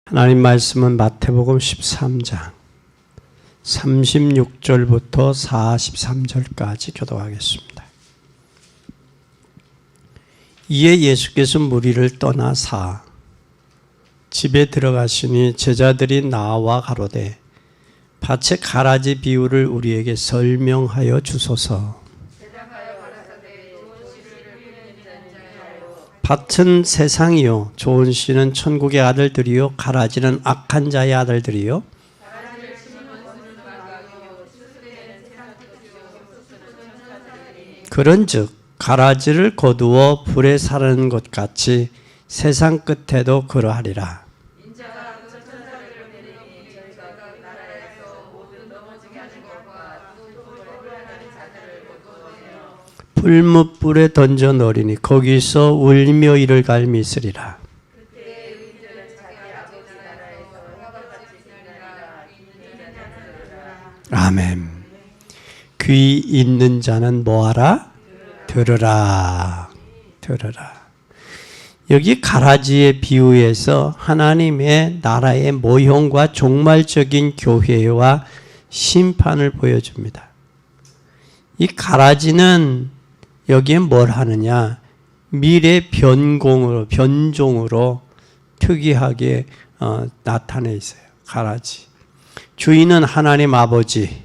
하나님 말씀은 마태복음 13장 36절부터 43절까지 교독하겠습니다. 이에 예수께서 무리를 떠나사 집에 들어가시니 제자들이 나와 가로되 밭의 가라지 비유를 우리에게 설명하여 주소서. 밭은 세상이요 좋은 씨는 천국의 아들들이요 가라지는 악한 자의 아들들이요 그런즉 가라지를 거두어 불에 사르는 것 같이 세상 끝에도 그러하리라. 풀무불에 던져 넣으리니 거기서 울며 이를 갈미 있으리라. 아멘. 귀 있는 자는 뭐하라? 들으라. 들으라. 여기 가라지의 비유에서 하나님의 나라의 모형과 종말적인 교회와 심판을 보여줍니다. 이 가라지는 여기에 뭘 하느냐? 미래 변종으로 특이하게 나타내 있어요. 가라지. 주인은 하나님 아버지입니다.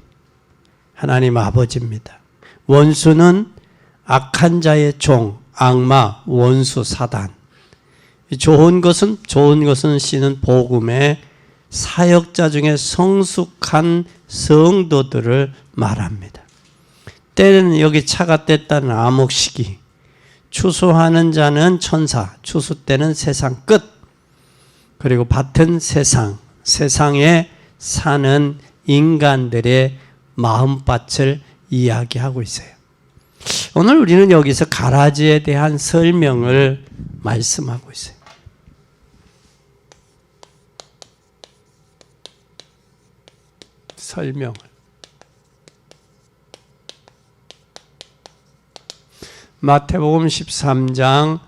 원수는 악한 자의 종, 악마, 원수, 사단. 좋은 것은 씨는 복음의 사역자 중에 성숙한 성도들을 말합니다. 때는 여기 차가 뗐다는 암흑시기, 추수하는 자는 천사, 추수 때는 세상 끝, 그리고 밭은 세상에 사는 인간들의 마음밭을 이야기하고 있어요. 오늘 우리는 여기서 가라지에 대한 설명을 말씀하고 있어요. 설명을. 마태복음 13장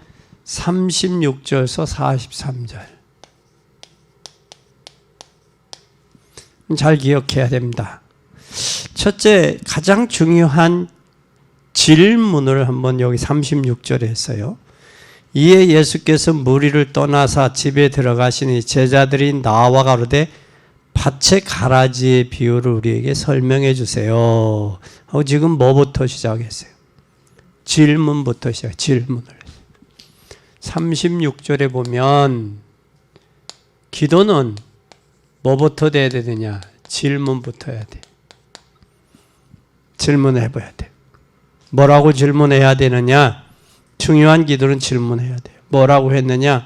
36절에서 43절. 잘 기억해야 됩니다. 첫째, 가장 중요한 질문을 한번 여기 36절에 했어요. 이에 예수께서 무리를 떠나사 집에 들어가시니 제자들이 나와 가로되 밭의 가라지의 비유를 우리에게 설명해 주세요. 하고 지금 뭐부터 시작했어요? 질문부터 질문을. 36절에 보면 기도는 뭐부터 돼야 되느냐? 질문부터 해야 돼. 질문을 해봐야 돼. 뭐라고 질문해야 되느냐? 중요한 기도는 질문해야 돼요. 뭐라고 했느냐?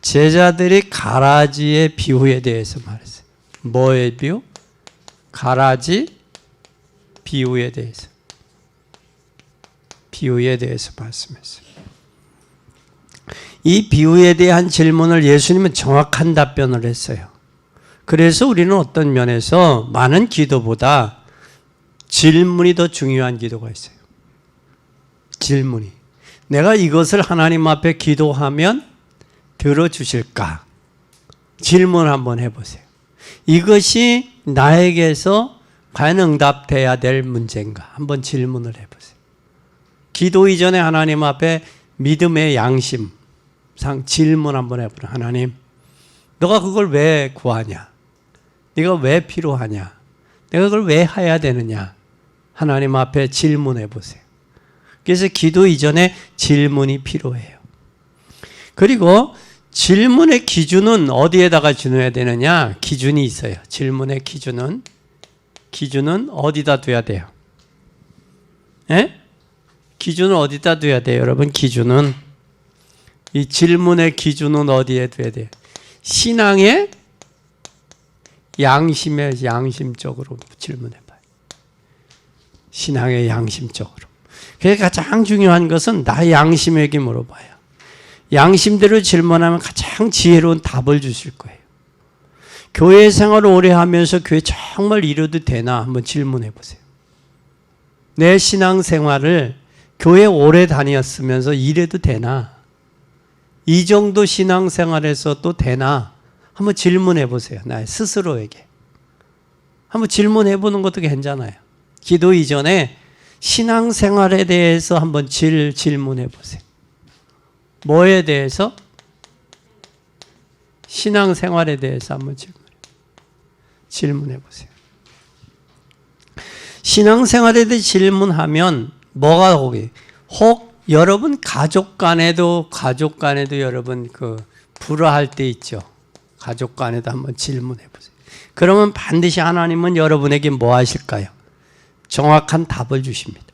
제자들이 가라지의 비유에 대해서 말했어요. 뭐의 비유? 가라지 비유에 대해서. 비유에 대해서 말씀했어요. 이 비유에 대한 질문을 예수님은 정확한 답변을 했어요. 그래서 우리는 어떤 면에서 많은 기도보다 질문이 더 중요한 기도가 있어요. 질문이. 내가 이것을 하나님 앞에 기도하면 들어주실까? 질문 한번 해보세요. 이것이 나에게서 과연 응답돼야 될 문제인가? 한번 질문을 해보세요. 기도 이전에 하나님 앞에 믿음의 양심상 질문 한번 해보라. 하나님, 너가 그걸 왜 구하냐? 네가 왜 필요하냐? 내가 그걸 왜 해야 되느냐? 하나님 앞에 질문해 보세요. 그래서 기도 이전에 질문이 필요해요. 그리고 질문의 기준은 어디에다가 준해야 되느냐? 기준이 있어요. 질문의 기준은 어디다 둬야 돼요? 예? 기준은 어디다 둬야 돼요? 여러분, 기준은 이 질문의 기준은 어디에 둬야 돼요? 신앙의 양심적으로 질문해봐요. 신앙의 양심적으로. 그래서 가장 중요한 것은 나의 양심에게 물어봐요. 양심대로 질문하면 가장 지혜로운 답을 주실 거예요. 교회 생활을 오래 하면서 교회 정말 이뤄도 되나 한번 질문해 보세요. 내 신앙 생활을 교회 오래 다녔으면서 이래도 되나? 이 정도 신앙 생활에서 또 되나? 한번 질문해 보세요. 나 스스로에게. 한번 질문해 보는 것도 괜찮아요. 기도 이전에 신앙생활에 대해서 한번 질문해 보세요. 뭐에 대해서? 신앙생활에 대해서 한번 질문해 보세요. 신앙생활에 대해 질문하면 뭐가 혹 여러분 가족 간에도 여러분 불화할 때 있죠. 가족 간에도 한번 질문해 보세요. 그러면 반드시 하나님은 여러분에게 뭐 하실까요? 정확한 답을 주십니다.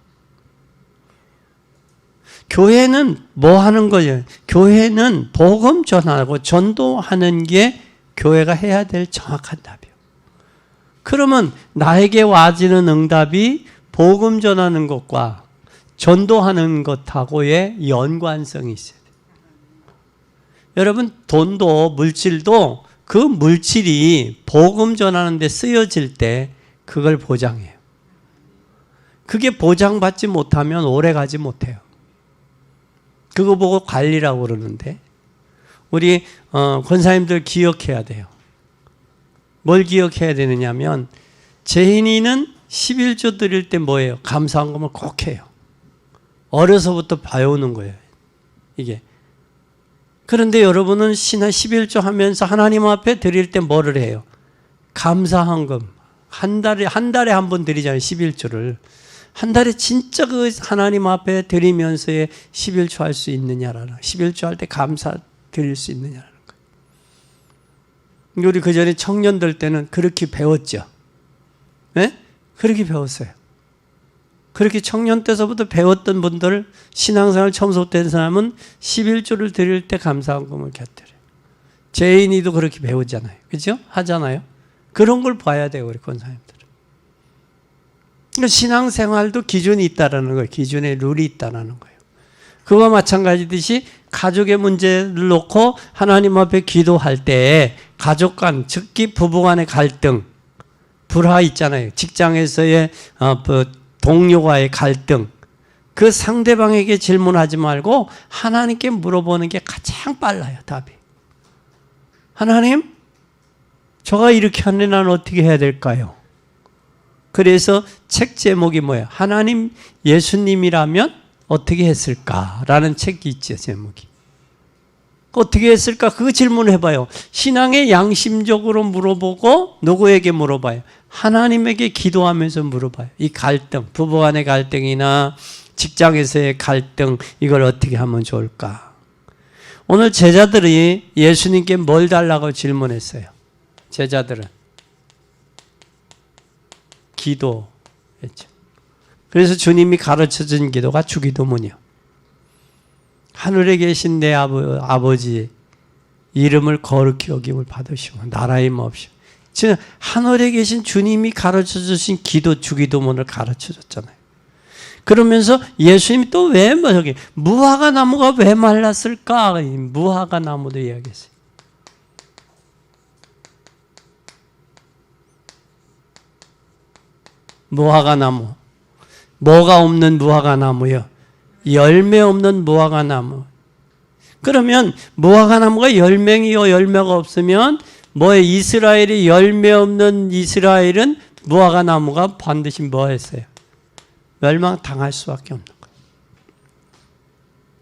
교회는 뭐 하는 거예요? 교회는 복음 전하고 전도하는 게 교회가 해야 될 정확한 답이에요. 그러면 나에게 와지는 응답이 복음 전하는 것과 전도하는 것하고의 연관성이 있어요. 여러분, 돈도 물질도 그 물질이 복음 전하는 데 쓰여질 때 그걸 보장해요. 그게 보장받지 못하면 오래 가지 못해요. 그거 보고 관리라고 그러는데 우리 권사님들 기억해야 돼요. 뭘 기억해야 되느냐면 죄인이는 11조 드릴 때 뭐예요? 감사헌금을 꼭 해요. 어려서부터 배우는 거예요. 이게. 그런데 여러분은 신앙 11조 하면서 하나님 앞에 드릴 때 뭐를 해요? 감사헌금. 한 달에 한 번 드리잖아요. 11조를. 한 달에 진짜 그 하나님 앞에 드리면서의 11조 할 수 있느냐라는, 11조 할 때 감사 드릴 수 있느냐라는 거예요. 우리 그 전에 청년들 때는 그렇게 배웠죠. 네? 그렇게 배웠어요. 그렇게 청년 때서부터 배웠던 분들, 신앙생활 처음 속된 사람은 11조를 드릴 때 감사헌금을 곁들여요. 죄인이도 그렇게 배우잖아요. 그죠? 하잖아요. 그런 걸 봐야 돼요, 우리 권사님들은. 그러니까 신앙생활도 기준이 있다라는 거예요. 기준의 룰이 있다라는 거예요. 그와 마찬가지듯이 가족의 문제를 놓고 하나님 앞에 기도할 때 가족 간, 특히 부부 간의 갈등, 불화 있잖아요. 직장에서의 동료와의 갈등, 그 상대방에게 질문하지 말고 하나님께 물어보는 게 가장 빨라요, 답이. 하나님, 저가 이렇게 하는데 나는 어떻게 해야 될까요? 그래서 책 제목이 뭐예요? 하나님, 예수님이라면 어떻게 했을까라는 책이 있죠, 제목이. 어떻게 했을까? 그 질문을 해봐요. 신앙에 양심적으로 물어보고 누구에게 물어봐요? 하나님에게 기도하면서 물어봐요. 이 갈등, 부부간의 갈등이나 직장에서의 갈등, 이걸 어떻게 하면 좋을까? 오늘 제자들이 예수님께 뭘 달라고 질문했어요? 제자들은 기도했죠. 그래서 주님이 가르쳐준 기도가 주기도문이요. 하늘에 계신 내 아버지 이름을 거룩히 여김을 받으시고 나라의 몹시오. 지금 하늘에 계신 주님이 가르쳐 주신 기도 주기도문을 가르쳐 줬잖아요. 그러면서 예수님이 또 왜 저기 무화과 나무가 왜 말랐을까? 무화과 나무도 이야기했어요. 무화과 나무. 뭐가 없는 무화과 나무요? 열매 없는 무화과 나무. 그러면 무화과 나무가 열매이요 열매가 없으면 뭐에 이스라엘이 열매 없는 이스라엘은 무화과 나무가 반드시 뭐 했어요? 멸망당할 수밖에 없는 거예요.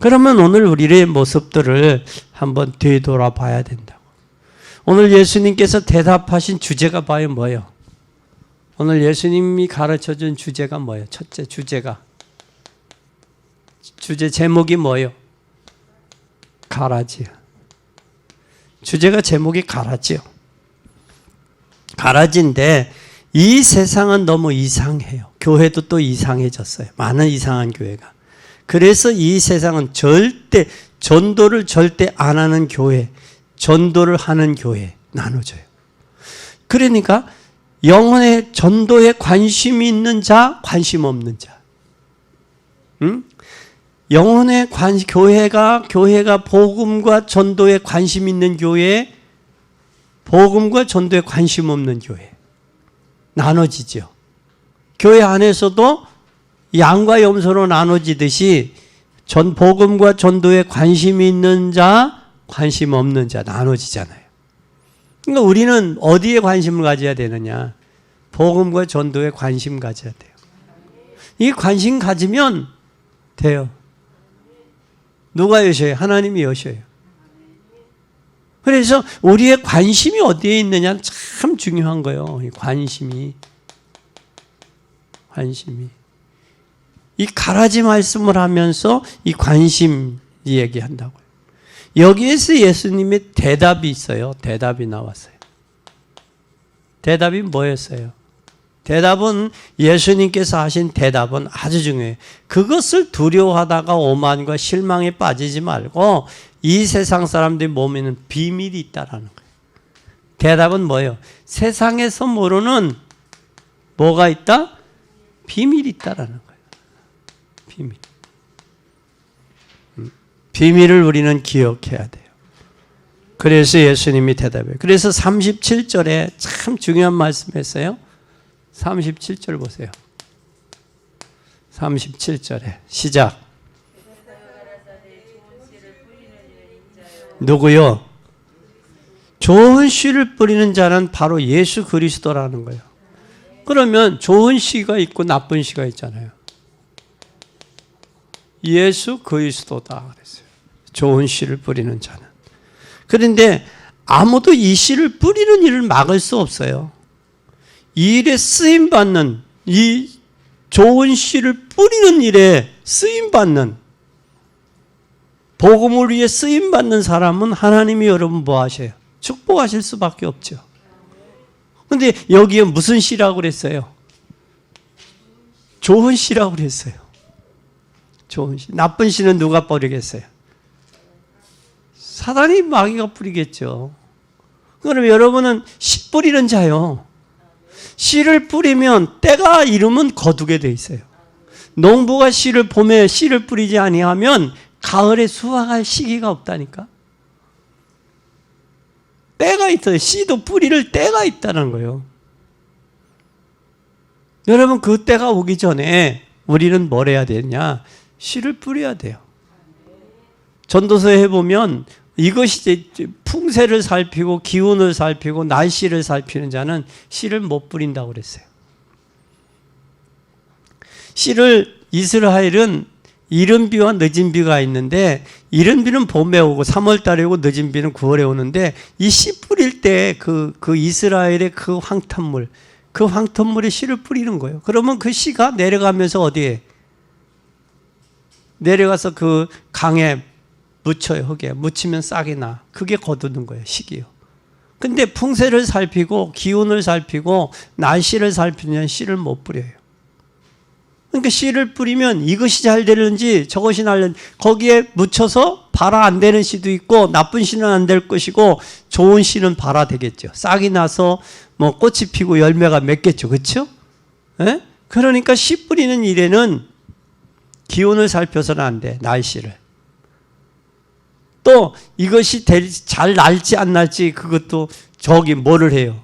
그러면 오늘 우리의 모습들을 한번 되돌아봐야 된다고. 오늘 예수님께서 대답하신 주제가 봐요 뭐예요? 오늘 예수님이 가르쳐준 주제가 뭐예요? 첫째 주제가. 주제 제목이 뭐예요? 가라지요. 주제가 제목이 가라지요. 가라지인데 이 세상은 너무 이상해요. 교회도 또 이상해졌어요. 많은 이상한 교회가. 그래서 이 세상은 절대 전도를 절대 안 하는 교회, 전도를 하는 교회 나눠져요. 그러니까 영혼의 전도에 관심이 있는 자, 관심 없는 자. 영혼의 교회가 복음과 전도에 관심 있는 교회, 복음과 전도에 관심 없는 교회 나눠지죠. 교회 안에서도 양과 염소로 나눠지듯이 복음과 전도에 관심이 있는 자, 관심 없는 자 나눠지잖아요. 그러니까 우리는 어디에 관심을 가져야 되느냐? 복음과 전도에 관심 가져야 돼요. 이 관심 가지면 돼요. 누가 여셔요? 하나님이 여셔요. 그래서 우리의 관심이 어디에 있느냐는 참 중요한 거예요. 이 관심이. 이 가라지 말씀을 하면서 이 관심 얘기한다고요. 여기에서 예수님의 대답이 있어요. 대답이 나왔어요. 대답이 뭐였어요? 대답은 예수님께서 하신 대답은 아주 중요해요. 그것을 두려워하다가 오만과 실망에 빠지지 말고 이 세상 사람들이 몸에는 비밀이 있다라는 거예요. 대답은 뭐예요? 세상에서 모르는 뭐가 있다? 비밀이 있다라는 거예요. 비밀. 비밀을 우리는 기억해야 돼요. 그래서 예수님이 대답해요. 그래서 37절에 참 중요한 말씀했어요. 37절 보세요. 37절에 시작. 누구요? 좋은 씨를 뿌리는 자는 바로 예수 그리스도라는 거예요. 그러면 좋은 씨가 있고 나쁜 씨가 있잖아요. 예수 그리스도다 그랬어요. 좋은 씨를 뿌리는 자는. 그런데 아무도 이 씨를 뿌리는 일을 막을 수 없어요. 이 일에 쓰임받는, 이 좋은 씨를 뿌리는 일에 쓰임받는, 복음을 위해 쓰임받는 사람은 하나님이 여러분 뭐 하셔요? 축복하실 수밖에 없죠. 그런데 여기에 무슨 씨라고 그랬어요? 좋은 씨라고 그랬어요. 좋은 씨. 나쁜 씨는 누가 뿌리겠어요? 사단이 마귀가 뿌리겠죠. 그럼 여러분은 씨 뿌리는 자요. 씨를 뿌리면 때가 이르면 거두게 돼 있어요. 농부가 씨를 봄에 씨를 뿌리지 아니하면 가을에 수확할 시기가 없다니까. 때가 있어요. 씨도 뿌리를 때가 있다는 거예요. 여러분 그 때가 오기 전에 우리는 뭘 해야 되냐? 씨를 뿌려야 돼요. 전도서에 해보면 이것이 풍세를 살피고 기운을 살피고 날씨를 살피는 자는 씨를 못 뿌린다고 그랬어요. 씨를 이스라엘은 이른 비와 늦은 비가 있는데 이른 비는 봄에 오고 3월 달에 오고 늦은 비는 9월에 오는데 이 씨 뿌릴 때 그 이스라엘의 그 황토물, 그 황토물에 씨를 뿌리는 거예요. 그러면 그 씨가 내려가면서 어디에? 내려가서 그 강에 묻혀요. 흙에. 묻히면 싹이 나. 그게 거두는 거예요. 씨기요. 근데 풍세를 살피고 기운을 살피고 날씨를 살피면 씨를 못 뿌려요. 그러니까 씨를 뿌리면 이것이 잘 되는지 저것이 날는지 거기에 묻혀서 발화 안 되는 씨도 있고 나쁜 씨는 안 될 것이고 좋은 씨는 발화 되겠죠. 싹이 나서 뭐 꽃이 피고 열매가 맺겠죠. 그렇죠? 예? 그러니까 씨 뿌리는 일에는 기운을 살펴서는 안 돼. 날씨를. 또 이것이 잘 날지 안 날지 그것도 저기 뭐를 해요.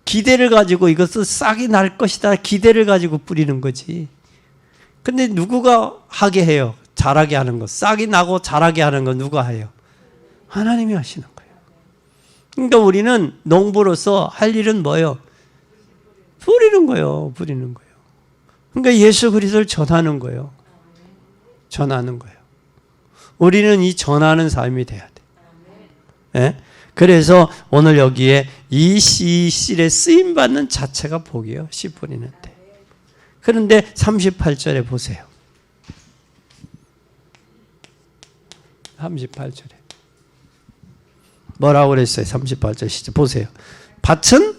기대를 가지고 이것은 싹이 날 것이다. 기대를 가지고 뿌리는 거지. 근데 누구가 하게 해요? 자라게 하는 거. 싹이 나고 자라게 하는 거 누가 해요? 하나님이 하시는 거예요. 그러니까 우리는 농부로서 할 일은 뭐예요? 뿌리는 거예요. 뿌리는 거예요. 그러니까 예수 그리스도를 전하는 거예요. 전하는 거예요. 우리는 이 전하는 삶이 돼야 돼. 예? 그래서 오늘 여기에 이 씨에 쓰임받는 자체가 복이에요. 씨 뿌리는데. 그런데 38절에 보세요. 38절에. 뭐라고 그랬어요? 38절 시작 보세요. 밭은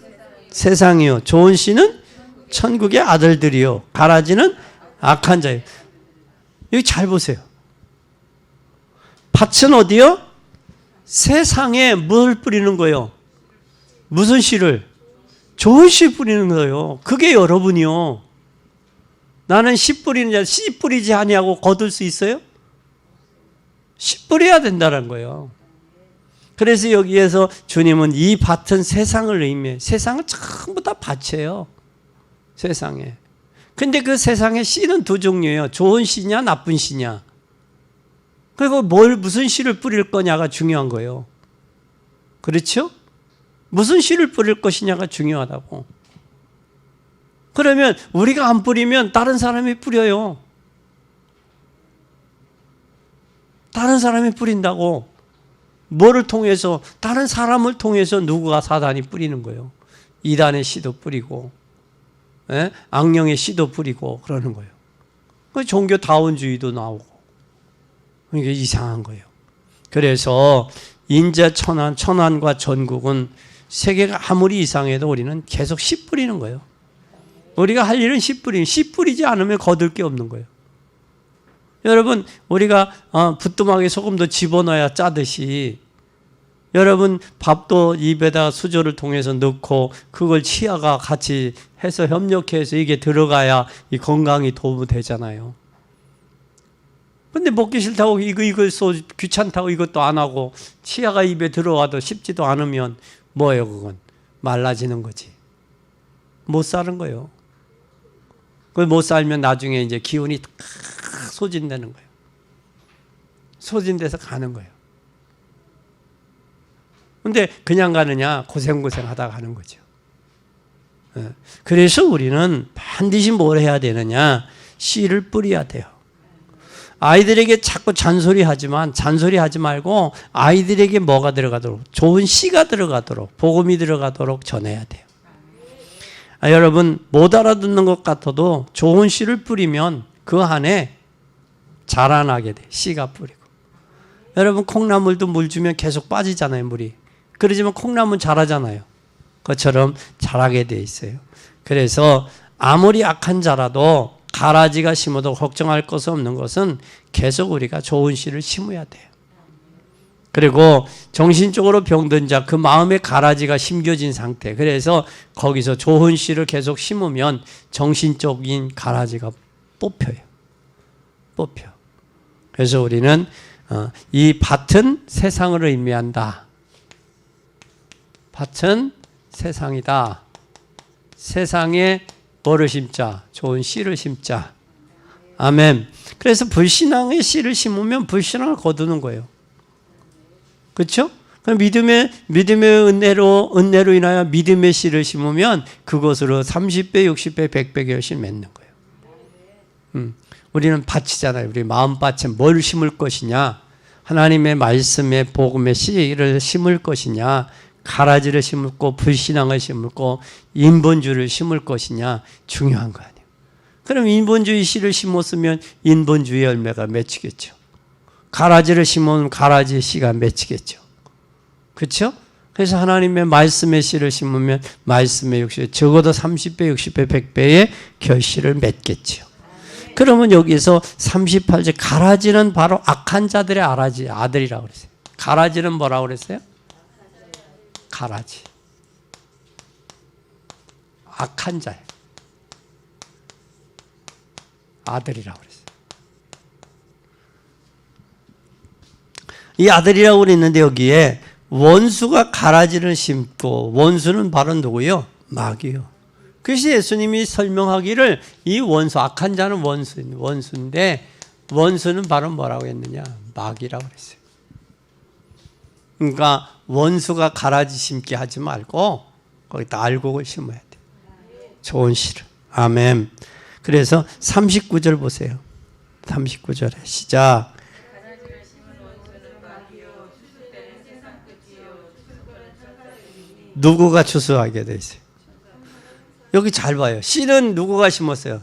세상이요. 좋은 씨는 천국의 아들들이요. 가라지는 악한 자요. 여기 잘 보세요. 밭은 어디요? 세상에 뭘 뿌리는 거예요? 무슨 씨를? 좋은 씨 뿌리는 거예요. 그게 여러분이요. 나는 씨 뿌리는 자, 씨 뿌리지 아니하고 거둘 수 있어요? 씨 뿌려야 된다는 거예요. 그래서 여기에서 주님은 이 밭은 세상을 의미해요. 세상은 전부 다 밭이에요. 세상에. 근데 그 세상에 씨는 두 종류예요. 좋은 씨냐 나쁜 씨냐. 그리고 무슨 씨를 뿌릴 거냐가 중요한 거예요. 그렇죠? 무슨 씨를 뿌릴 것이냐가 중요하다고. 그러면 우리가 안 뿌리면 다른 사람이 뿌려요. 다른 사람이 뿌린다고. 뭐를 통해서? 다른 사람을 통해서 누구가 사단이 뿌리는 거예요. 이단의 씨도 뿌리고, 악령의 씨도 뿌리고 그러는 거예요. 종교 다원주의도 나오고. 이게 이상한 거예요. 그래서 인재 천안과 전국은 세계가 아무리 이상해도 우리는 계속 씨 뿌리는 거예요. 우리가 할 일은 씨 뿌리지 않으면 거둘 게 없는 거예요. 여러분, 우리가 부뚜막에 소금도 집어넣어야 짜듯이, 여러분 밥도 입에다 수저를 통해서 넣고 그걸 치아가 같이 해서 협력해서 이게 들어가야 이 건강이 도움이 되잖아요. 근데 먹기 싫다고 이거 귀찮다고 이것도 안 하고 치아가 입에 들어와도 씹지도 않으면 뭐예요? 그건 말라지는 거지. 못 사는 거예요. 그걸 못 살면 나중에 이제 기운이 탁 소진되는 거예요. 소진돼서 가는 거예요. 근데 그냥 가느냐? 고생고생 하다 가는 거죠. 그래서 우리는 반드시 뭘 해야 되느냐? 씨를 뿌려야 돼요. 아이들에게 자꾸 잔소리하지 말고 아이들에게 뭐가 들어가도록, 좋은 씨가 들어가도록, 복음이 들어가도록 전해야 돼요. 여러분, 못 알아듣는 것 같아도 좋은 씨를 뿌리면 그 안에 자라나게 돼. 씨가 뿌리고. 여러분, 콩나물도 물 주면 계속 빠지잖아요, 물이. 그러지만 콩나물은 자라잖아요. 그것처럼 자라게 돼 있어요. 그래서 아무리 악한 자라도 가라지가 심어도 걱정할 것은 없는 것은 계속 우리가 좋은 씨를 심어야 돼요. 그리고 정신적으로 병든 자, 그 마음에 가라지가 심겨진 상태. 그래서 거기서 좋은 씨를 계속 심으면 정신적인 가라지가 뽑혀요. 뽑혀. 그래서 우리는 이 밭은 세상을 의미한다. 밭은 세상이다. 세상에 뭐를 심자? 좋은 씨를 심자. 아멘. 그래서 불신앙의 씨를 심으면 불신앙을 거두는 거예요. 그렇죠? 믿음의 은혜로 인하여 믿음의 씨를 심으면 그것으로 30배, 60배, 100배 결실 맺는 거예요. 우리는 밭이잖아요. 우리 마음밭에 뭘 심을 것이냐? 하나님의 말씀의 복음의 씨를 심을 것이냐? 가라지를 심고 불신앙을 심고 인본주의를 심을 것이냐? 중요한 거 아니에요. 그럼 인본주의 씨를 심었으면 인본주의 열매가 맺히겠죠. 가라지를 심으면 가라지의 씨가 맺히겠죠. 그렇죠? 그래서 하나님의 말씀의 씨를 심으면 말씀의 60배, 적어도 30배, 60배, 100배의 결실을 맺겠죠. 그러면 여기서 38절 가라지는 바로 악한 자들의 아들이라고 그랬어요. 가라지는 뭐라고 그랬어요? 가라지. 악한 자의 아들이라고 그랬어요. 이 아들이라고 그랬는데 여기에 원수가 가라지를 심고, 원수는 바로 누구요? 마귀요. 그래서 예수님이 설명하기를 이 원수, 악한 자는 원수인데 원수는 바로 뭐라고 했느냐? 마귀라고 그랬어요. 그러니까 원수가 가라지 심게 하지 말고 거기다 알곡을 심어야 돼. 좋은 씨를. 아멘. 그래서 39절 보세요. 39절에 시작. 누구가 추수하게 돼 있어요? 여기 잘 봐요. 씨는 누구가 심었어요?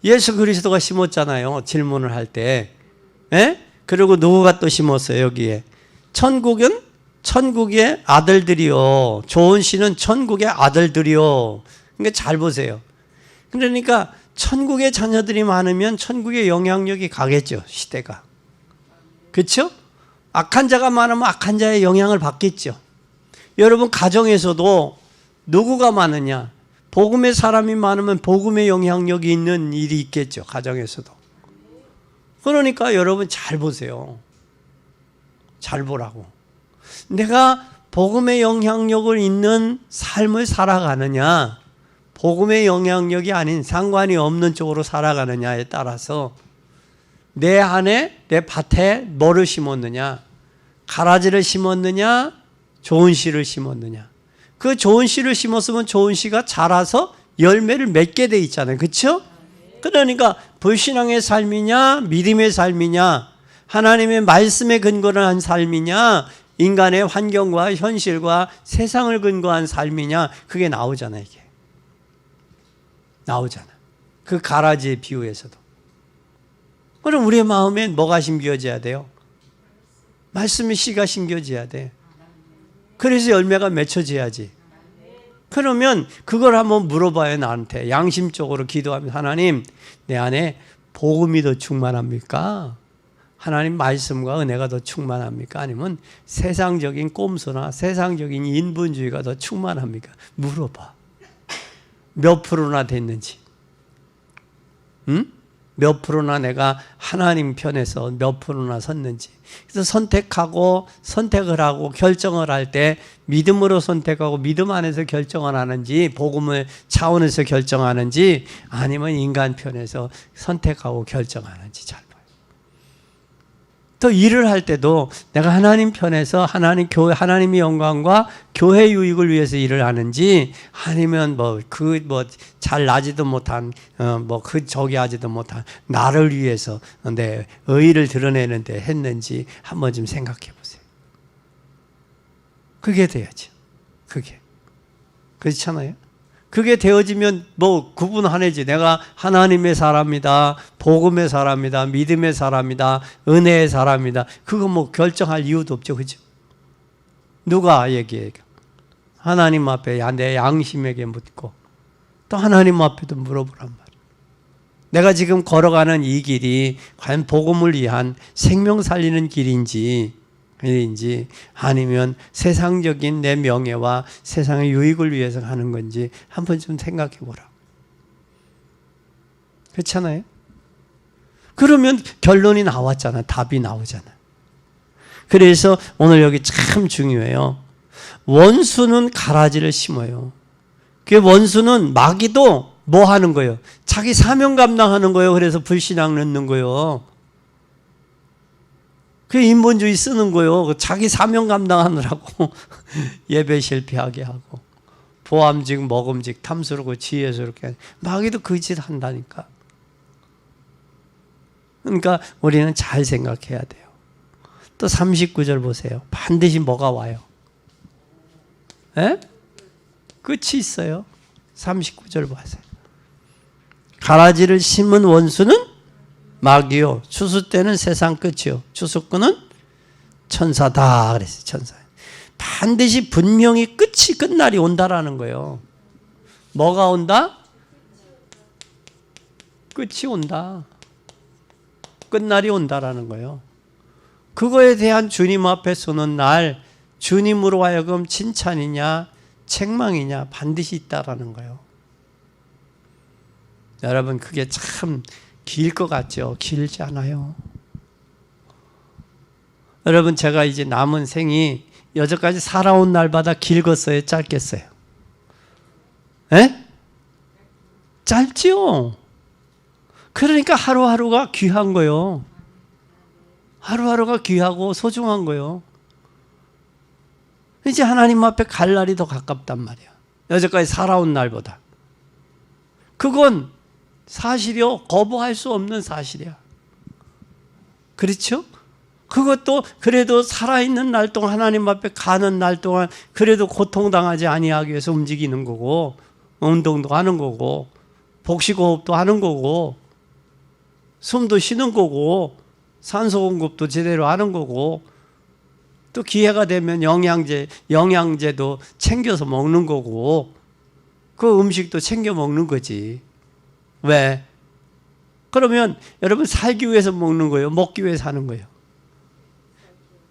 예수 그리스도가 심었잖아요. 질문을 할 때. 그리고 누구가 또 심었어요? 여기에. 천국은 천국의 아들들이요. 좋은 씨는 천국의 아들들이요. 그러니까 잘 보세요. 그러니까 천국의 자녀들이 많으면 천국의 영향력이 가겠죠. 시대가. 그렇죠? 악한 자가 많으면 악한 자의 영향을 받겠죠. 여러분 가정에서도 누구가 많으냐? 복음의 사람이 많으면 복음의 영향력이 있는 일이 있겠죠. 가정에서도. 그러니까 여러분 잘 보세요. 잘 보라고. 내가 복음의 영향력을 있는 삶을 살아가느냐, 복음의 영향력이 아닌 상관이 없는 쪽으로 살아가느냐에 따라서 내 안에, 내 밭에 뭐를 심었느냐, 가라지를 심었느냐, 좋은 씨를 심었느냐. 그 좋은 씨를 심었으면 좋은 씨가 자라서 열매를 맺게 돼 있잖아요. 그렇죠? 그러니까 불신앙의 삶이냐 믿음의 삶이냐 하나님의 말씀에 근거한 삶이냐 인간의 환경과 현실과 세상을 근거한 삶이냐 그게 나오잖아요. 이게 나오잖아. 그 가라지의 비유에서도. 그럼 우리의 마음엔 뭐가 심겨져야 돼요? 말씀의 씨가 심겨져야 돼. 그래서 열매가 맺혀져야지. 그러면 그걸 한번 물어봐요. 나한테 양심적으로 기도하면 하나님 내 안에 복음이 더 충만합니까? 하나님 말씀과 은혜가 더 충만합니까? 아니면 세상적인 꼼수나 세상적인 인본주의가 더 충만합니까? 물어봐. 몇 프로나 됐는지. 응? 몇 프로나 내가 하나님 편에서 몇 프로나 섰는지. 그래서 선택을 하고 결정을 할 때 믿음으로 선택하고 믿음 안에서 결정을 하는지 복음의 차원에서 결정하는지 아니면 인간 편에서 선택하고 결정하는지 잘 봐요. 또 일을 할 때도 내가 하나님 편에서 하나님의 영광과 교회 유익을 위해서 일을 하는지 아니면 잘 나지도 못한 저기 하지도 못한 나를 위해서 내 의의를 드러내는데 했는지 한번 좀 생각해 보세요. 그게 돼야죠. 그게 그렇잖아요. 그게 되어지면 구분하네지. 내가 하나님의 사람이다, 복음의 사람이다, 믿음의 사람이다, 은혜의 사람이다. 그거 결정할 이유도 없죠, 그죠? 누가 얘기해? 하나님 앞에 내 양심에게 묻고 또 하나님 앞에도 물어보란 말이에요. 내가 지금 걸어가는 이 길이 과연 복음을 위한 생명 살리는 길인지 아니면 세상적인 내 명예와 세상의 유익을 위해서 하는 건지 한번 좀 생각해 보라. 그렇잖아요? 그러면 결론이 나왔잖아. 답이 나오잖아. 그래서 오늘 여기 참 중요해요. 원수는 가라지를 심어요. 그 원수는 마귀도 뭐 하는 거예요? 자기 사명 감당하는 거예요. 그래서 불신앙 넣는 거예요. 그 인본주의 쓰는 거예요. 자기 사명 감당하느라고 예배 실패하게 하고 보암직 먹음직 탐스럽고 지혜스럽게 마귀도 그 짓 한다니까. 그러니까 우리는 잘 생각해야 돼요. 또 39절 보세요. 반드시 뭐가 와요? 에? 끝이 있어요. 39절 보세요. 가라지를 심은 원수는 마귀요. 추수 때는 세상 끝이요. 추수꾼은 천사다 그랬어요. 천사. 반드시 분명히 끝날이 온다라는 거예요. 뭐가 온다? 끝이 온다. 끝날이 온다라는 거예요. 그거에 대한 주님 앞에 서는 날 주님으로 하여금 칭찬이냐 책망이냐 반드시 있다라는 거예요. 여러분 그게 참 길 것 같죠? 길지 않아요. 여러분 제가 이제 남은 생이 여태까지 살아온 날마다 길겠어요? 짧겠어요? 에? 짧지요. 그러니까 하루하루가 귀한 거요. 하루하루가 귀하고 소중한 거요. 이제 하나님 앞에 갈 날이 더 가깝단 말이야. 여태까지 살아온 날보다. 그건 사실이요. 거부할 수 없는 사실이야. 그렇죠? 그것도 그래도 살아있는 날 동안 하나님 앞에 가는 날 동안 그래도 고통당하지 아니하기 위해서 움직이는 거고 운동도 하는 거고 복식호흡도 하는 거고 숨도 쉬는 거고 산소 공급도 제대로 하는 거고 또 기회가 되면 영양제도 챙겨서 먹는 거고 그 음식도 챙겨 먹는 거지. 왜? 그러면 여러분 살기 위해서 먹는 거예요? 먹기 위해서 하는 거예요?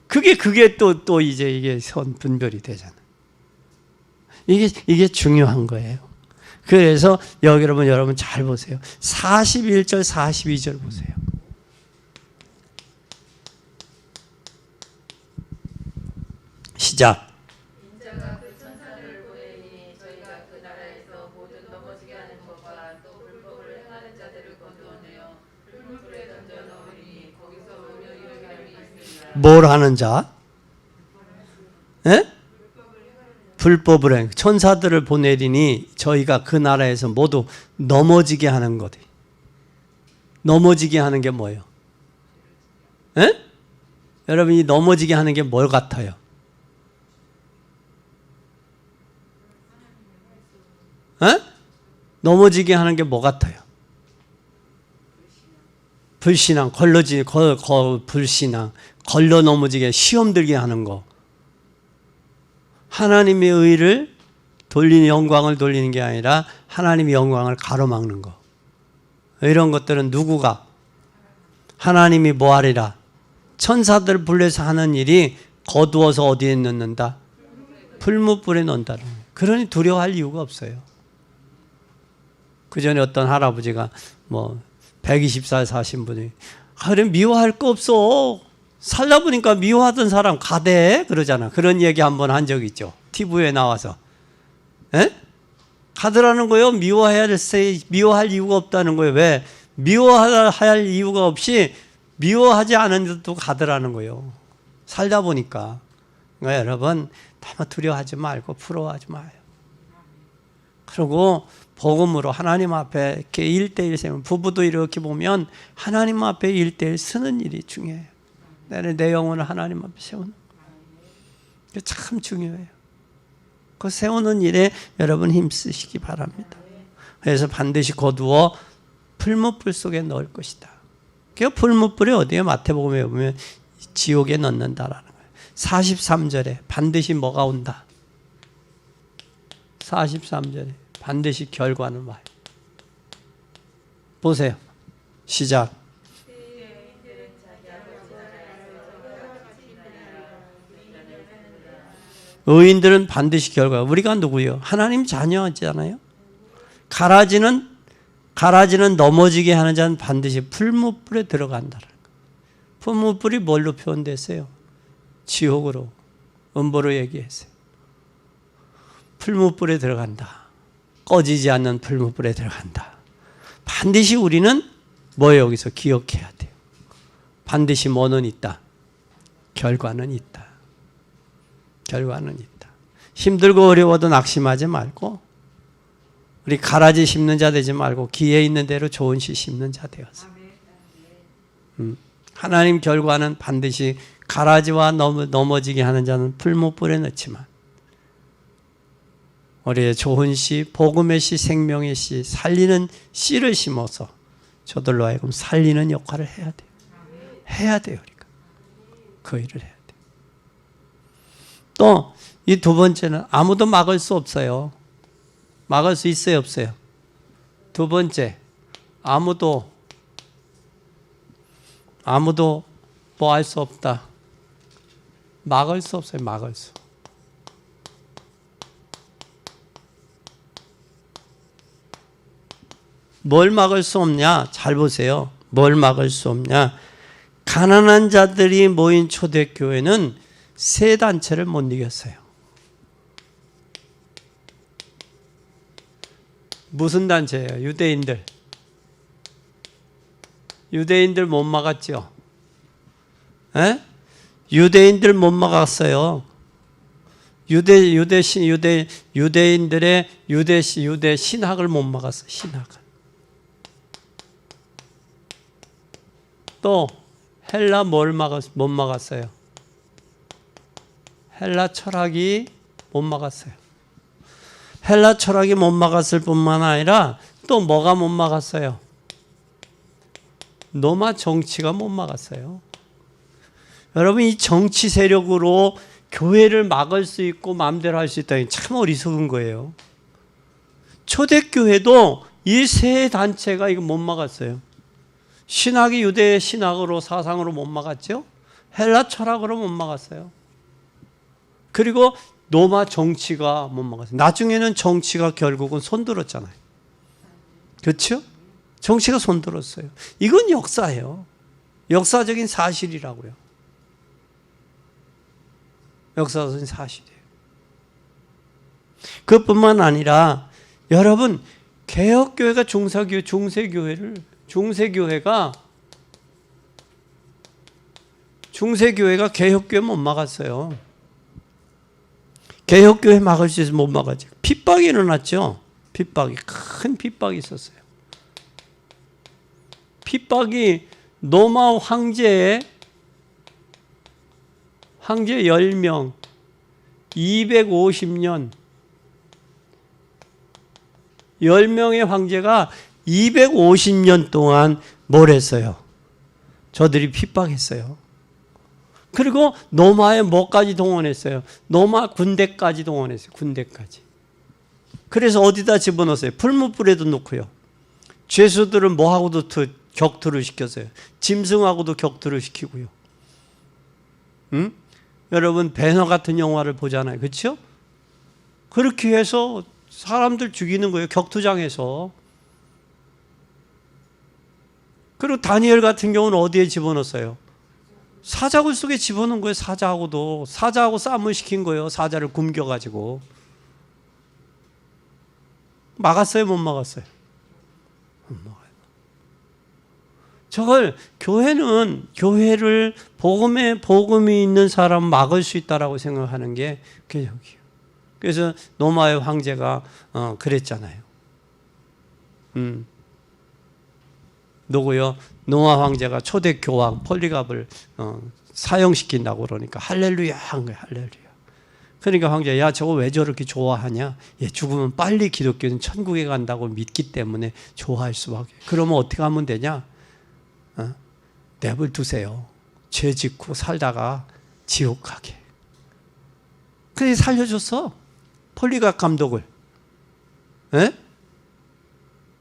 그게 또 이제 이게 분별이 되잖아. 이게 중요한 거예요. 그래서 여러분 잘 보세요. 41절 42절 보세요. 시작. 인자가 그 천사를 보내니 저희가 그 나라에서 모든 넘어지게 하는 것과 또 불법을 행하는 자들을 거두어내어 불불에 던져 넣으니 거기서 오히려 유익함이 있습니다. 뭘 하는 자? 예? 불법을 해. 천사들을 보내리니 저희가 그 나라에서 모두 넘어지게 하는 것. 넘어지게 하는 게 뭐예요? 에? 여러분이 넘어지게 하는 게 뭘 같아요? 에? 넘어지게 하는 게 뭐 같아요? 불신앙, 불신앙, 걸러 넘어지게 시험 들게 하는 거. 하나님의 의를 돌리는, 영광을 돌리는 게 아니라 하나님의 영광을 가로막는 거. 이런 것들은 누구가? 하나님이 뭐하리라? 천사들 불러서 하는 일이 거두어서 어디에 넣는다? 풀무불에 넣는다는 거예요. 그러니 두려워할 이유가 없어요. 그 전에 어떤 할아버지가 120살 사신 분이 그래 미워할 거 없어. 살다 보니까 미워하던 사람 가대 그러잖아. 그런 얘기 한번 한 적 있죠. TV에 나와서. 에? 가더라는 거예요. 미워할 이유가 없다는 거예요. 왜? 미워할 이유가 없이 미워하지 않은데도 가더라는 거예요. 살다 보니까. 그러니까 여러분 너무 두려워하지 말고 부러워하지 마요. 그리고 복음으로 하나님 앞에 이렇게 1대1 세우면, 부부도 이렇게 보면 하나님 앞에 1대1 쓰는 일이 중요해요. 내 영혼을 하나님 앞에 세우는 거. 참 중요해요. 그 세우는 일에 여러분 힘쓰시기 바랍니다. 그래서 반드시 거두어 풀무불 속에 넣을 것이다. 그 풀무불이 어디에? 마태복음에 보면 지옥에 넣는다라는 거예요. 43절에 반드시 뭐가 온다? 43절에 반드시 결과는 와요. 보세요. 시작. 의인들은 반드시 결과. 우리가 누구요? 하나님 자녀잖아요. 가라지는 넘어지게 하는 자는 반드시 풀무불에 들어간다는 거예요. 풀무불이 뭘로 표현됐어요? 지옥으로, 음보로 얘기했어요. 풀무불에 들어간다. 꺼지지 않는 풀무불에 들어간다. 반드시 우리는 뭐예요? 여기서 기억해야 돼요. 반드시 뭐는 있다? 결과는 있다. 결과는 있다. 힘들고 어려워도 낙심하지 말고, 우리 가라지 심는 자 되지 말고 기회 있는 대로 좋은 씨 심는 자 되어서. 하나님 결과는 반드시 가라지와 넘어지게 하는 자는 풀무불에 넣지만, 우리의 좋은 씨, 복음의 씨, 생명의 씨, 살리는 씨를 심어서 저들로 하여금 살리는 역할을 해야 돼요. 해야 돼요, 우리가. 그 일을 해야 돼요. 또 이 두 번째는 아무도 막을 수 없어요. 막을 수 있어요, 없어요? 두 번째, 아무도 뭐 할 수 없다. 막을 수 없어요, 막을 수. 뭘 막을 수 없냐? 잘 보세요. 뭘 막을 수 없냐? 가난한 자들이 모인 초대교회는 세 단체를 못 이겼어요. 무슨 단체예요? 유대인들. 유대인들 못 막았죠? 에? 유대인들 못 막았어요. 유대인들의 유대 신학을 못 막았어요. 신학을. 또 헬라 못 막았어요. 헬라 철학이 못 막았어요. 헬라 철학이 못 막았을 뿐만 아니라 또 뭐가 못 막았어요? 로마 정치가 못 막았어요. 여러분, 이 정치 세력으로 교회를 막을 수 있고 마음대로 할 수 있다니 참 어리석은 거예요. 초대교회도 이 세 단체가 이거 못 막았어요. 신학이 유대 신학으로 사상으로 못 막았죠. 헬라 철학으로 못 막았어요. 그리고 로마 정치가 못 막았어요. 나중에는 정치가 결국은 손들었잖아요. 그렇죠? 정치가 손들었어요. 이건 역사예요. 역사적인 사실이라고요. 역사적인 사실이에요. 그것뿐만 아니라 여러분, 개혁교회가 중세교회가 개혁교회 못 막았어요. 개혁교회 막을 수 있어서 못 막았지. 핍박이 일어났죠. 핍박이, 큰 핍박이 있었어요. 핍박이 노마 황제 10명 250년 10명의 황제가 250년 동안 뭘 했어요? 저들이 핍박했어요. 그리고 노마의 뭐까지 동원했어요? 노마 군대까지 동원했어요. 군대까지. 그래서 어디다 집어넣었어요? 풀무불에도 놓고요. 죄수들은 뭐하고도 격투를 시켰어요. 짐승하고도 격투를 시키고요. 응? 여러분 배너 같은 영화를 보잖아요. 그렇죠? 그렇게 해서 사람들 죽이는 거예요. 격투장에서. 그리고 다니엘 같은 경우는 어디에 집어넣었어요? 사자굴 속에 집어넣은 거예요. 사자하고 싸움을 시킨 거예요. 사자를 굶겨가지고. 막았어요? 못 막았어요? 못 막아요. 저걸 교회를 복음이 있는 사람 막을 수 있다라고 생각하는 게 개혁이에요. 그래서 노마의 황제가 그랬잖아요. 누구요? 노아 황제가 초대 교황 폴리갑을 사형시킨다고 그러니까 할렐루야 한 거예요. 할렐루야. 그러니까 황제가 야 저거 왜 저렇게 좋아하냐? 얘 죽으면 빨리 기독교는 천국에 간다고 믿기 때문에 좋아할 수밖에. 그러면 어떻게 하면 되냐? 내버려 두세요. 죄 짓고 살다가 지옥 가게. 그래서 살려줬어. 폴리갑 감독을. 예?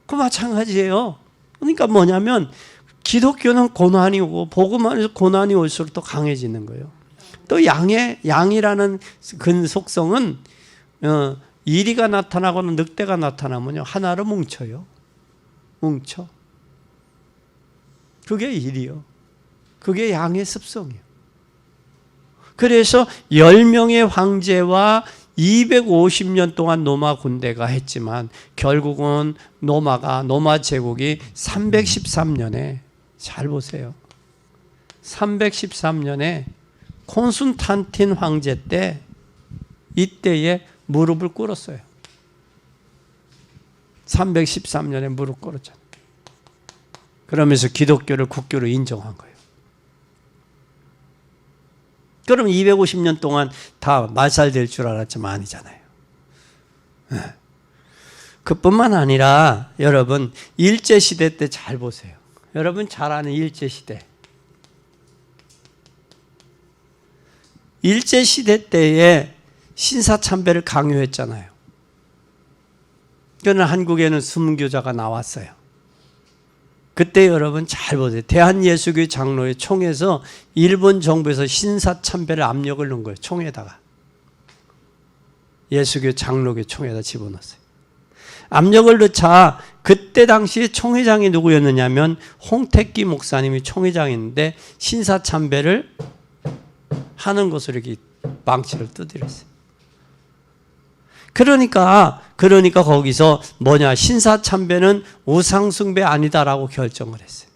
그 마찬가지예요. 그러니까 뭐냐면 기독교는 고난이 오고 복음 안에서 고난이 올수록 더 강해지는 거예요. 또 양이라는 근속성은 이리가 나타나거나 늑대가 나타나면요 하나로 뭉쳐요. 뭉쳐. 그게 일이요. 그게 양의 습성이에요. 그래서 10명의 황제와 250년 동안 노마 군대가 했지만 결국은 노마 제국이 313년에 잘 보세요. 313년에 콘스탄틴 황제 때 이때에 무릎을 꿇었어요. 313년에 무릎 꿇었잖아요. 그러면서 기독교를 국교로 인정한 거예요. 그럼 250년 동안 다 말살될 줄 알았지만 아니잖아요. 그뿐만 아니라 여러분 일제시대 때 잘 보세요. 여러분 잘 아는 일제시대. 일제시대 때에 신사참배를 강요했잖아요. 그러나 한국에는 순교자가 나왔어요. 그때 여러분 잘 보세요. 대한예수교 장로회 총에서 일본 정부에서 신사참배를 압력을 넣은 거예요. 총에다가. 예수교 장로교 총에다 집어넣었어요. 압력을 넣자 그때 당시에 총회장이 누구였느냐면 홍택기 목사님이 총회장인데 신사참배를 하는 것을 이렇게 망치를 두드렸어요. 그러니까 거기서 뭐냐 신사참배는 우상숭배 아니다라고 결정을 했어요.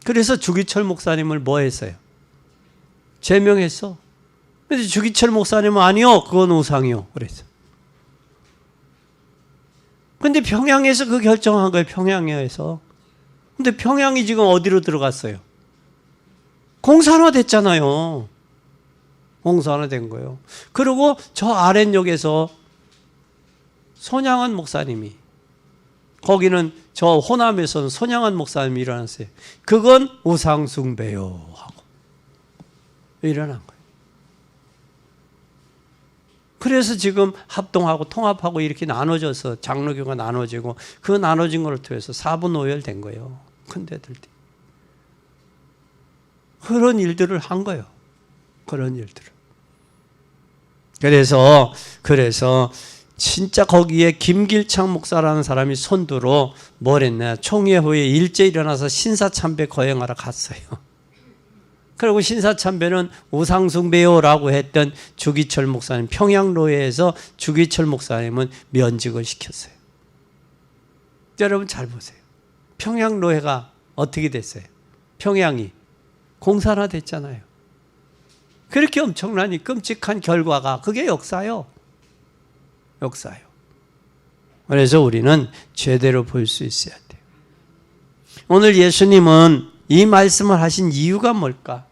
그래서 주기철 목사님을 뭐 했어요? 제명했어. 그래서 주기철 목사님은 아니요 그건 우상이요 그랬어. 근데 평양에서 그 결정한 거예요. 평양에서. 근데 평양이 지금 어디로 들어갔어요? 공산화됐잖아요. 공산화된 거예요. 그리고 저 아랫역에서 손양한 목사님이 거기는 저 호남에서는 손양한 목사님이 일어났어요. 그건 우상숭배요 하고 일어난 거예요. 그래서 지금 합동하고 통합하고 이렇게 나눠져서 장로교가 나눠지고 그 나눠진 걸 통해서 사분오열된 거예요. 큰 데들. 그런 일들을 한 거예요. 그런 일들을. 그래서 진짜 거기에 김길창 목사라는 사람이 선두로 뭘 했냐. 총회 후에 일제 일어나서 신사참배 거행하러 갔어요. 그리고 신사참배는 우상숭배요라고 했던 주기철 목사님, 평양로회에서 주기철 목사님은 면직을 시켰어요. 여러분 잘 보세요. 평양로회가 어떻게 됐어요? 평양이 공산화됐잖아요. 그렇게 엄청나니 끔찍한 결과가 그게 역사요. 역사요. 그래서 우리는 제대로 볼 수 있어야 돼요. 오늘 예수님은 이 말씀을 하신 이유가 뭘까?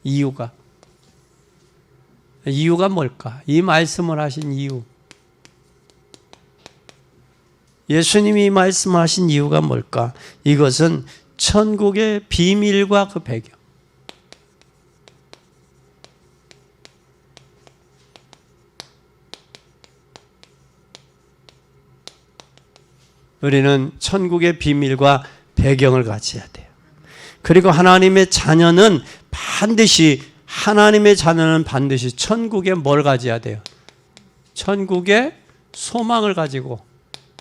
이유가 뭘까? 이 말씀을 하신 이유. 예수님이 이 말씀을 하신 이유가 뭘까? 이것은 천국의 비밀과 그 배경. 우리는 천국의 비밀과 배경을 가져야 돼요. 그리고 하나님의 자녀는 반드시 천국에 뭘 가져야 돼요? 천국의 소망을 가지고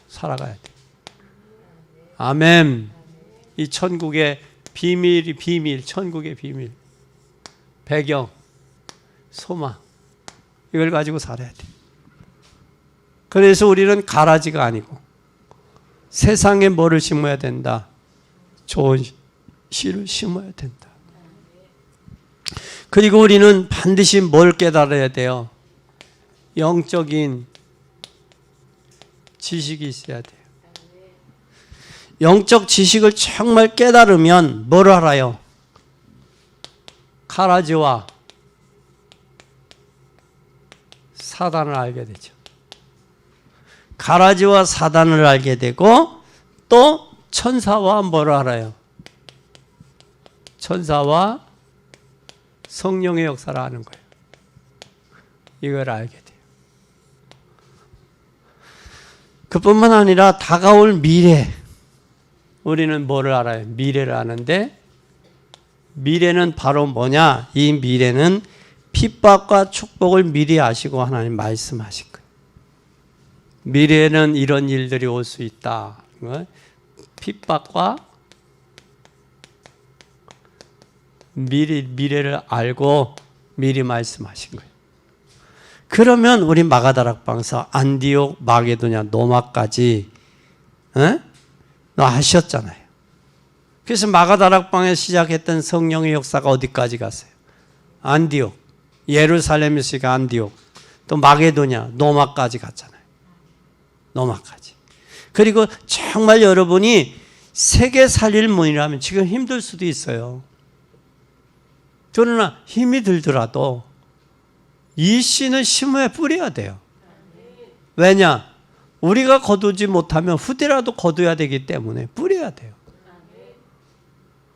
살아가야 돼요. 아멘. 이 천국의 비밀, 천국의 비밀, 배경, 소망, 이걸 가지고 살아야 돼요. 그래서 우리는 가라지가 아니고 세상에 뭐를 심어야 된다? 좋은 씨를 심어야 된다. 그리고 우리는 반드시 뭘 깨달아야 돼요? 영적인 지식이 있어야 돼요. 영적 지식을 정말 깨달으면 뭘 알아요? 가라지와 사단을 알게 되죠. 가라지와 사단을 알게 되고 또 천사와 뭘 알아요? 천사와 성령의 역사를 아는 거예요. 이걸 알게 돼요. 그뿐만 아니라 다가올 미래, 우리는 뭐를 알아요? 미래를 아는데 미래는 바로 뭐냐? 이 미래는 핍박과 축복을 미리 아시고 하나님 말씀하신 거예요. 미래에는 이런 일들이 올 수 있다. 핍박과 미래를 알고 미리 말씀하신 거예요. 그러면 우리 마가다락방서 안디옥, 마게도냐, 노마까지 하셨잖아요. 그래서 마가다락방에 시작했던 성령의 역사가 어디까지 갔어요? 안디옥, 예루살렘에서 안디옥, 또 마게도냐, 노마까지 갔잖아요. 노마까지. 그리고 정말 여러분이 세계 살릴 문이라면 지금 힘들 수도 있어요. 그러나 힘이 들더라도 이 씨는 심어야 뿌려야 돼요. 왜냐? 우리가 거두지 못하면 후대라도 거둬야 되기 때문에 뿌려야 돼요.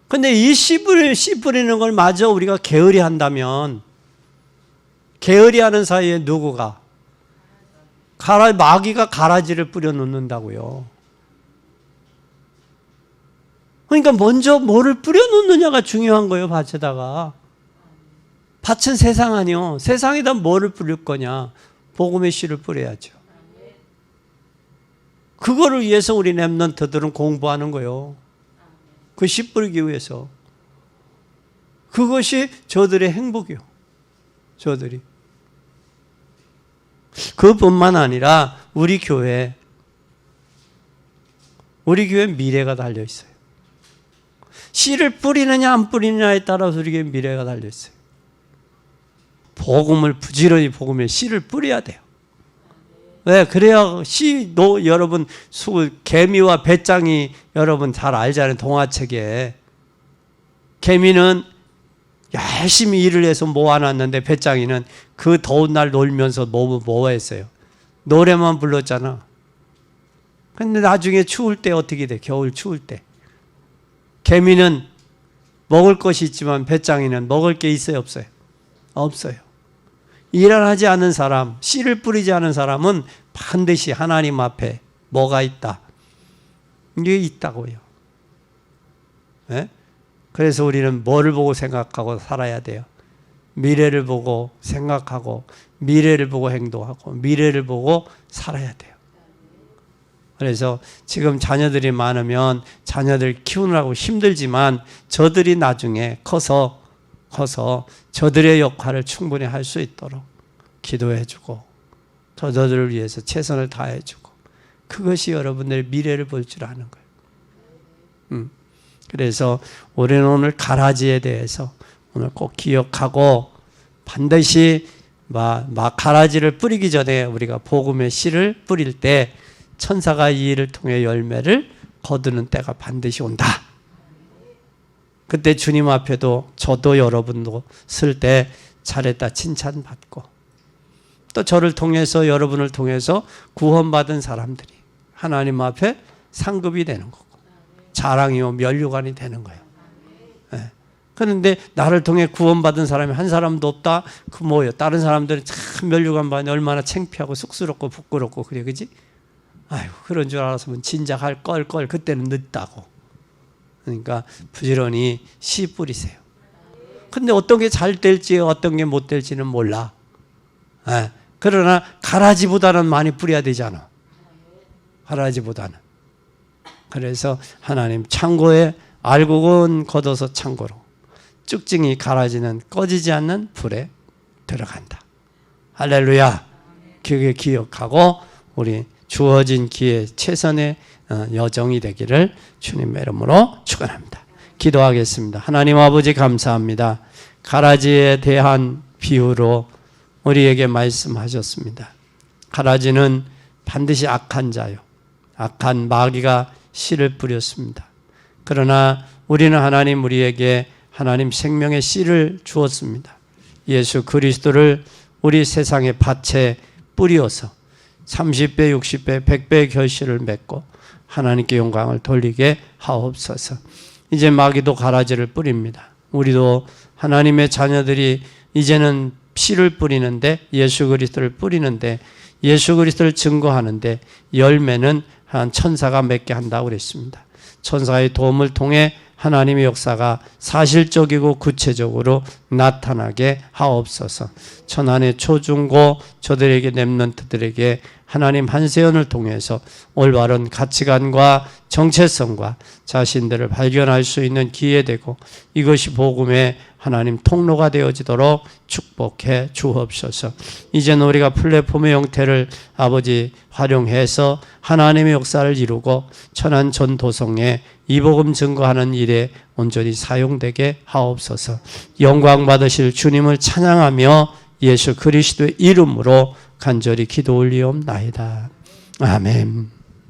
근데 이 씨 뿌리는 걸 마저 우리가 게으리 한다면, 게으리 하는 사이에 누구가? 마귀가 가라지를 뿌려 놓는다고요. 그러니까 먼저 뭐를 뿌려 놓느냐가 중요한 거예요, 밭에다가. 밭은 세상 아니요. 세상에다 뭐를 뿌릴 거냐? 복음의 씨를 뿌려야죠. 그거를 위해서 우리 렘넌트들은 공부하는 거예요. 그 씨 뿌리기 위해서. 그것이 저들의 행복이요. 저들이. 그뿐만 아니라 우리 교회 미래가 달려 있어요. 씨를 뿌리느냐 안 뿌리느냐에 따라서 우리 교회 미래가 달려 있어요. 부지런히 복음의 씨를 뿌려야 돼요. 왜? 그래야 여러분 개미와 배짱이 여러분 잘 알잖아요. 동화책에 개미는 열심히 일을 해서 모아놨는데 배짱이는 그 더운 날 놀면서 뭐 했어요? 노래만 불렀잖아. 근데 나중에 추울 때 어떻게 돼? 겨울 추울 때 개미는 먹을 것이 있지만 배짱이는 먹을 게 있어요? 없어요? 없어요. 일을 하지 않은 사람, 씨를 뿌리지 않은 사람은 반드시 하나님 앞에 뭐가 있다? 이게 있다고요. 네? 그래서 우리는 뭐를 보고 생각하고 살아야 돼요? 미래를 보고 생각하고 미래를 보고 행동하고 미래를 보고 살아야 돼요. 그래서 지금 자녀들이 많으면 자녀들 키우느라고 힘들지만 저들이 나중에 커서 저들의 역할을 충분히 할 수 있도록 기도해주고 저들을 위해서 최선을 다해주고 그것이 여러분들의 미래를 볼 줄 아는 거예요. 그래서 우리는 오늘 가라지에 대해서 오늘 꼭 기억하고 반드시 막 가라지를 뿌리기 전에 우리가 복음의 씨를 뿌릴 때 천사가 이 일을 통해 열매를 거두는 때가 반드시 온다. 그때 주님 앞에도 저도 여러분도 쓸 때 잘했다 칭찬받고, 또 저를 통해서 여러분을 통해서 구원받은 사람들이 하나님 앞에 상급이 되는 거고 자랑이요 면류관이 되는 거예요. 네. 그런데 나를 통해 구원받은 사람이 한 사람도 없다? 그 뭐예요? 다른 사람들은 참 면류관 받니 얼마나 창피하고 쑥스럽고 부끄럽고 그래, 그지? 아이고, 그런 줄 알았으면 진작 할 걸 그때는 늦다고. 그러니까 부지런히 씨 뿌리세요. 근데 어떤 게 잘 될지 어떤 게 못 될지는 몰라. 네. 그러나 가라지보다는 많이 뿌려야 되잖아. 가라지보다는. 그래서 하나님 창고에 알곡은 걷어서 창고로, 쭉증이 가라지는 꺼지지 않는 불에 들어간다. 할렐루야. 그게 기억하고 우리 주어진 기회 최선의 여정이 되기를 주님의 이름으로 축원합니다. 기도하겠습니다. 하나님 아버지 감사합니다. 가라지에 대한 비유로 우리에게 말씀하셨습니다. 가라지는 반드시 악한 자요, 악한 마귀가 씨를 뿌렸습니다. 그러나 우리는 하나님 우리에게 하나님 생명의 씨를 주었습니다. 예수 그리스도를 우리 세상의 밭에 뿌리어서 30배, 60배, 100배의 결실을 맺고 하나님께 영광을 돌리게 하옵소서. 이제 마귀도 가라지를 뿌립니다. 우리도 하나님의 자녀들이 이제는 씨를 뿌리는데, 예수 그리스도를 뿌리는데, 예수 그리스도를 증거하는데 열매는 한 천사가 맺게 한다고 그랬습니다. 천사의 도움을 통해 하나님의 역사가 사실적이고 구체적으로 나타나게 하옵소서. 천안의 초중고 저들에게 렘넌트들에게 하나님 한세연을 통해서 올바른 가치관과 정체성과 자신들을 발견할 수 있는 기회되고 이것이 복음의 하나님 통로가 되어지도록 축복해 주옵소서. 이제는 우리가 플랫폼의 형태를 아버지 활용해서 하나님의 역사를 이루고 천안 전도성에 이 복음 증거하는 일에 온전히 사용되게 하옵소서. 영광 받으실 주님을 찬양하며 예수 그리스도의 이름으로 간절히 기도 올리옵나이다. 아멘.